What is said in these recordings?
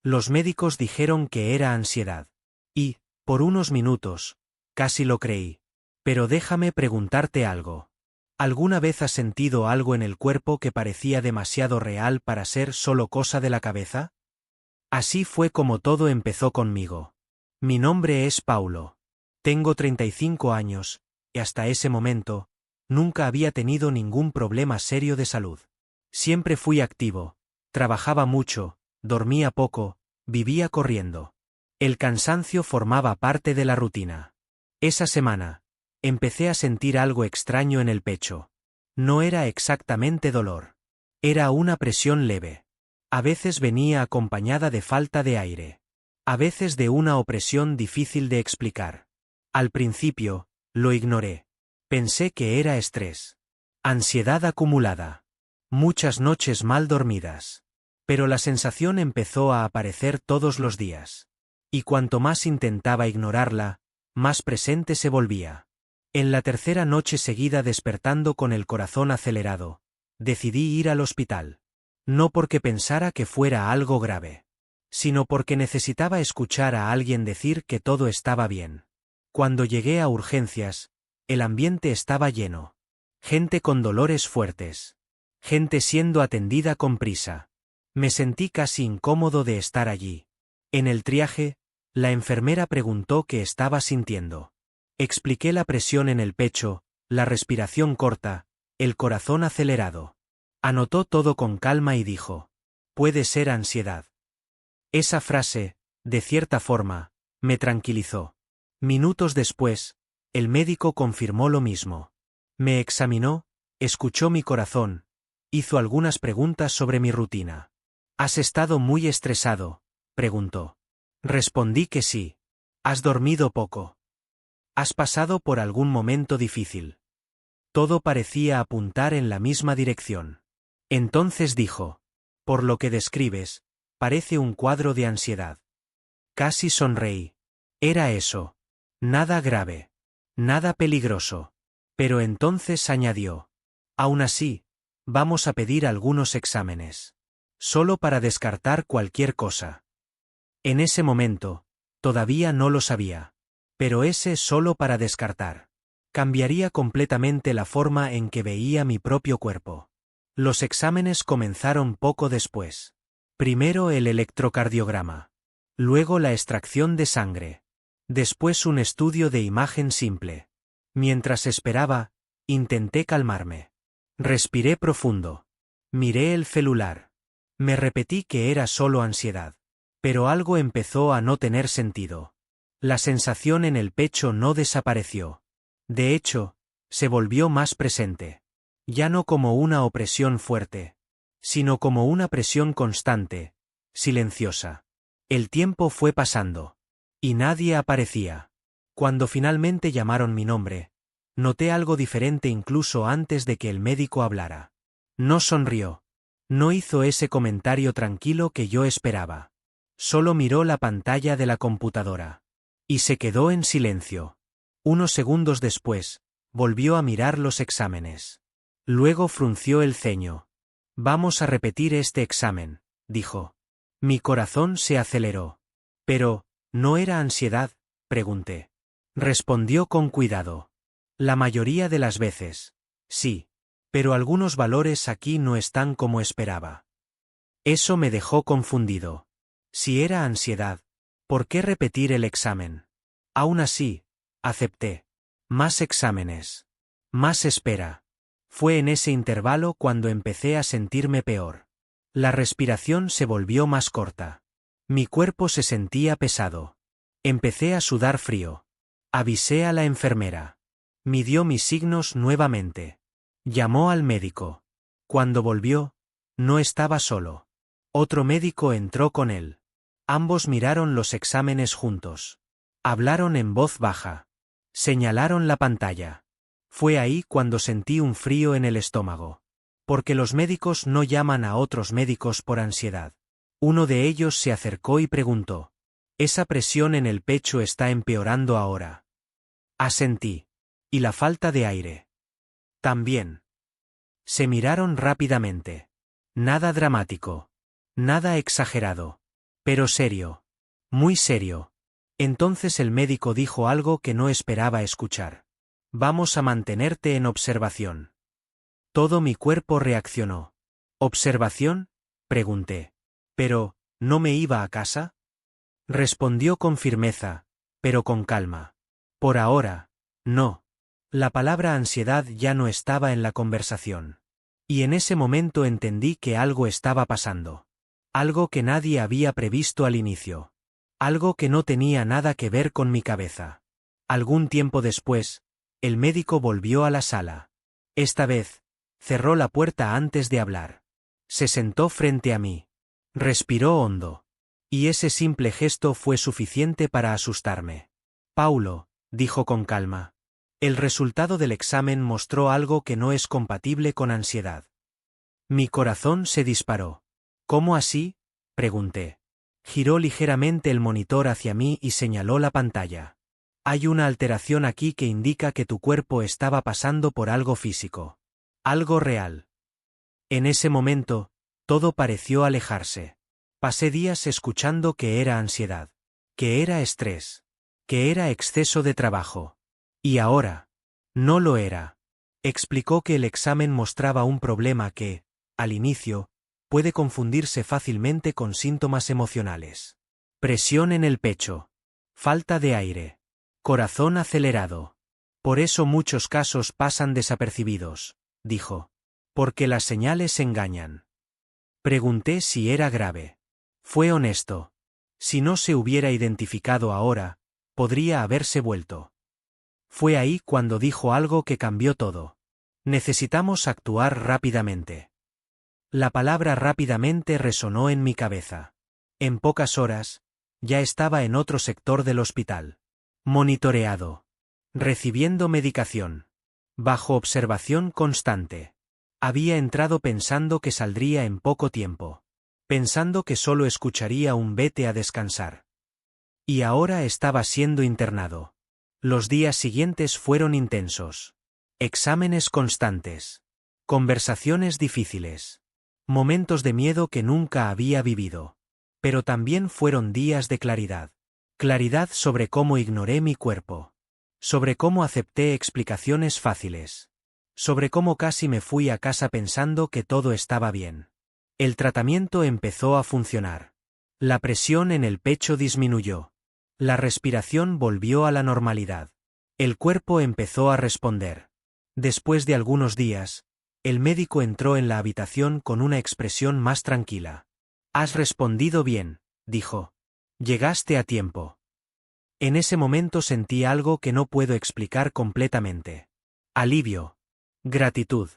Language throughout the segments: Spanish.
Los médicos dijeron que era ansiedad. Y, por unos minutos, casi lo creí. Pero déjame preguntarte algo. ¿Alguna vez has sentido algo en el cuerpo que parecía demasiado real para ser solo cosa de la cabeza? Así fue como todo empezó conmigo. Mi nombre es Paulo. Tengo 35 años, y hasta ese momento, nunca había tenido ningún problema serio de salud. Siempre fui activo, trabajaba mucho, dormía poco, vivía corriendo. El cansancio formaba parte de la rutina. Esa semana, empecé a sentir algo extraño en el pecho. No era exactamente dolor. Era una presión leve. A veces venía acompañada de falta de aire. A veces de una opresión difícil de explicar. Al principio, lo ignoré. Pensé que era estrés. Ansiedad acumulada. Muchas noches mal dormidas. Pero la sensación empezó a aparecer todos los días. Y cuanto más intentaba ignorarla, más presente se volvía. En la tercera noche seguida despertando con el corazón acelerado, decidí ir al hospital. No porque pensara que fuera algo grave, sino porque necesitaba escuchar a alguien decir que todo estaba bien. Cuando llegué a urgencias, el ambiente estaba lleno. Gente con dolores fuertes. Gente siendo atendida con prisa. Me sentí casi incómodo de estar allí. En el triaje, la enfermera preguntó qué estaba sintiendo. Expliqué la presión en el pecho, la respiración corta, el corazón acelerado. Anotó todo con calma y dijo: puede ser ansiedad. Esa frase, de cierta forma, me tranquilizó. Minutos después, el médico confirmó lo mismo. Me examinó, escuchó mi corazón, hizo algunas preguntas sobre mi rutina. ¿Has estado muy estresado?, preguntó. Respondí que sí. ¿Has dormido poco? ¿Has pasado por algún momento difícil? Todo parecía apuntar en la misma dirección. Entonces dijo: por lo que describes, parece un cuadro de ansiedad. Casi sonreí. Era eso. Nada grave. Nada peligroso. Pero entonces añadió: aún así, vamos a pedir algunos exámenes. Solo para descartar cualquier cosa. En ese momento, todavía no lo sabía. Pero ese solo para descartar. Cambiaría completamente la forma en que veía mi propio cuerpo. Los exámenes comenzaron poco después. Primero el electrocardiograma. Luego la extracción de sangre. Después un estudio de imagen simple. Mientras esperaba, intenté calmarme. Respiré profundo. Miré el celular. Me repetí que era solo ansiedad. Pero algo empezó a no tener sentido. La sensación en el pecho no desapareció. De hecho, se volvió más presente. Ya no como una opresión fuerte, sino como una presión constante, silenciosa. El tiempo fue pasando. Y nadie aparecía. Cuando finalmente llamaron mi nombre, noté algo diferente incluso antes de que el médico hablara. No sonrió. No hizo ese comentario tranquilo que yo esperaba. Solo miró la pantalla de la computadora. Y se quedó en silencio. Unos segundos después, volvió a mirar los exámenes. Luego frunció el ceño. Vamos a repetir este examen, dijo. Mi corazón se aceleró. Pero, ¿no era ansiedad?, pregunté. Respondió con cuidado. La mayoría de las veces, sí. Pero algunos valores aquí no están como esperaba. Eso me dejó confundido. Si era ansiedad, ¿por qué repetir el examen? Aún así, acepté. Más exámenes. Más espera. Fue en ese intervalo cuando empecé a sentirme peor. La respiración se volvió más corta. Mi cuerpo se sentía pesado. Empecé a sudar frío. Avisé a la enfermera. Midió mis signos nuevamente. Llamó al médico. Cuando volvió, no estaba solo. Otro médico entró con él. Ambos miraron los exámenes juntos. Hablaron en voz baja. Señalaron la pantalla. Fue ahí cuando sentí un frío en el estómago. Porque los médicos no llaman a otros médicos por ansiedad. Uno de ellos se acercó y preguntó: ¿esa presión en el pecho está empeorando ahora? Asentí. ¿Y la falta de aire? También. Se miraron rápidamente. Nada dramático. Nada exagerado. Pero serio. Muy serio. Entonces el médico dijo algo que no esperaba escuchar. Vamos a mantenerte en observación. Todo mi cuerpo reaccionó. ¿Observación? Pregunté. Pero, ¿no me iba a casa? Respondió con firmeza, pero con calma. Por ahora, no. La palabra ansiedad ya no estaba en la conversación. Y en ese momento entendí que algo estaba pasando. Algo que nadie había previsto al inicio. Algo que no tenía nada que ver con mi cabeza. Algún tiempo después, el médico volvió a la sala. Esta vez, cerró la puerta antes de hablar. Se sentó frente a mí. Respiró hondo. Y ese simple gesto fue suficiente para asustarme. Paulo, dijo con calma. El resultado del examen mostró algo que no es compatible con ansiedad. Mi corazón se disparó. ¿Cómo así? Pregunté. Giró ligeramente el monitor hacia mí y señaló la pantalla. Hay una alteración aquí que indica que tu cuerpo estaba pasando por algo físico. Algo real. En ese momento, todo pareció alejarse. Pasé días escuchando que era ansiedad, que era estrés, que era exceso de trabajo. Y ahora, no lo era. Explicó que el examen mostraba un problema que, al inicio, puede confundirse fácilmente con síntomas emocionales. Presión en el pecho. Falta de aire. Corazón acelerado. Por eso muchos casos pasan desapercibidos, dijo. Porque las señales engañan. Pregunté si era grave. Fue honesto. Si no se hubiera identificado ahora, podría haberse vuelto. Fue ahí cuando dijo algo que cambió todo. Necesitamos actuar rápidamente. La palabra rápidamente resonó en mi cabeza. En pocas horas, ya estaba en otro sector del hospital. Monitoreado. Recibiendo medicación. Bajo observación constante. Había entrado pensando que saldría en poco tiempo. Pensando que solo escucharía un vete a descansar. Y ahora estaba siendo internado. Los días siguientes fueron intensos. Exámenes constantes. Conversaciones difíciles. Momentos de miedo que nunca había vivido. Pero también fueron días de claridad. Claridad sobre cómo ignoré mi cuerpo. Sobre cómo acepté explicaciones fáciles. Sobre cómo casi me fui a casa pensando que todo estaba bien. El tratamiento empezó a funcionar. La presión en el pecho disminuyó. La respiración volvió a la normalidad. El cuerpo empezó a responder. Después de algunos días, el médico entró en la habitación con una expresión más tranquila. Has respondido bien, dijo. Llegaste a tiempo. En ese momento sentí algo que no puedo explicar completamente. Alivio. Gratitud.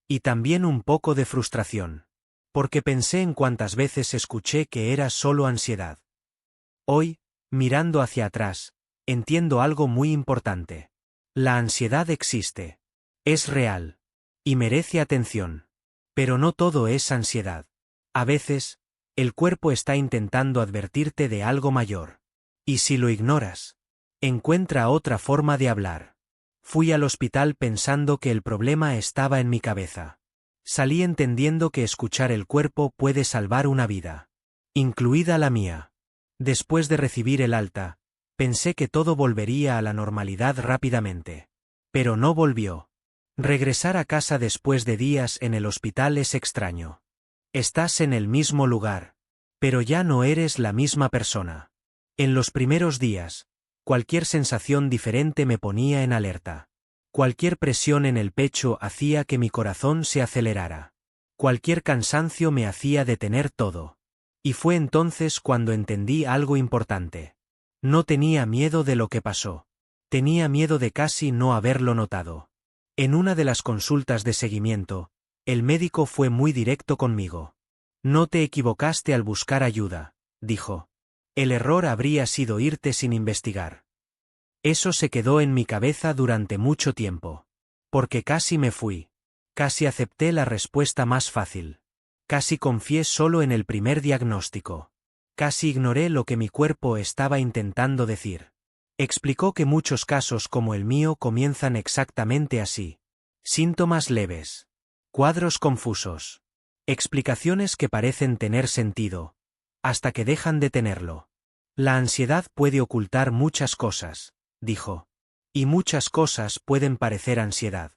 Y también un poco de frustración. Porque pensé en cuántas veces escuché que era solo ansiedad. Hoy, mirando hacia atrás, entiendo algo muy importante. La ansiedad existe. Es real. Y merece atención. Pero no todo es ansiedad. A veces, el cuerpo está intentando advertirte de algo mayor. Y si lo ignoras, encuentra otra forma de hablar. Fui al hospital pensando que el problema estaba en mi cabeza. Salí entendiendo que escuchar el cuerpo puede salvar una vida. Incluida la mía. Después de recibir el alta, pensé que todo volvería a la normalidad rápidamente. Pero no volvió. Regresar a casa después de días en el hospital es extraño. Estás en el mismo lugar, pero ya no eres la misma persona. En los primeros días, cualquier sensación diferente me ponía en alerta. Cualquier presión en el pecho hacía que mi corazón se acelerara. Cualquier cansancio me hacía detener todo. Y fue entonces cuando entendí algo importante. No tenía miedo de lo que pasó. Tenía miedo de casi no haberlo notado. En una de las consultas de seguimiento, el médico fue muy directo conmigo. No te equivocaste al buscar ayuda, dijo. El error habría sido irte sin investigar. Eso se quedó en mi cabeza durante mucho tiempo. Porque casi me fui. Casi acepté la respuesta más fácil. Casi confié solo en el primer diagnóstico. Casi ignoré lo que mi cuerpo estaba intentando decir. Explicó que muchos casos como el mío comienzan exactamente así. Síntomas leves. Cuadros confusos. Explicaciones que parecen tener sentido, hasta que dejan de tenerlo. La ansiedad puede ocultar muchas cosas, dijo. Y muchas cosas pueden parecer ansiedad.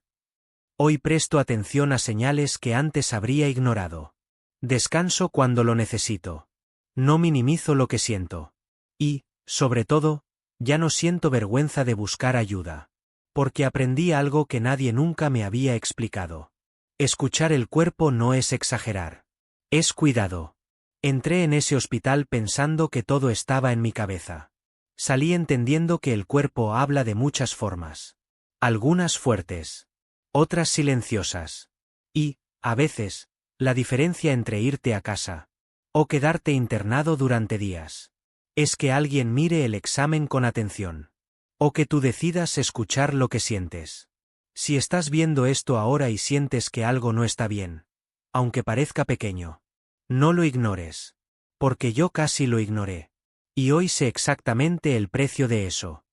Hoy presto atención a señales que antes habría ignorado. Descanso cuando lo necesito. No minimizo lo que siento. Y, sobre todo, ya no siento vergüenza de buscar ayuda. Porque aprendí algo que nadie nunca me había explicado. Escuchar el cuerpo no es exagerar. Es cuidado. Entré en ese hospital pensando que todo estaba en mi cabeza. Salí entendiendo que el cuerpo habla de muchas formas. Algunas fuertes. Otras silenciosas. Y, a veces, la diferencia entre irte a casa o quedarte internado durante días es que alguien mire el examen con atención. O que tú decidas escuchar lo que sientes. Si estás viendo esto ahora y sientes que algo no está bien, aunque parezca pequeño, no lo ignores. Porque yo casi lo ignoré. Y hoy sé exactamente el precio de eso.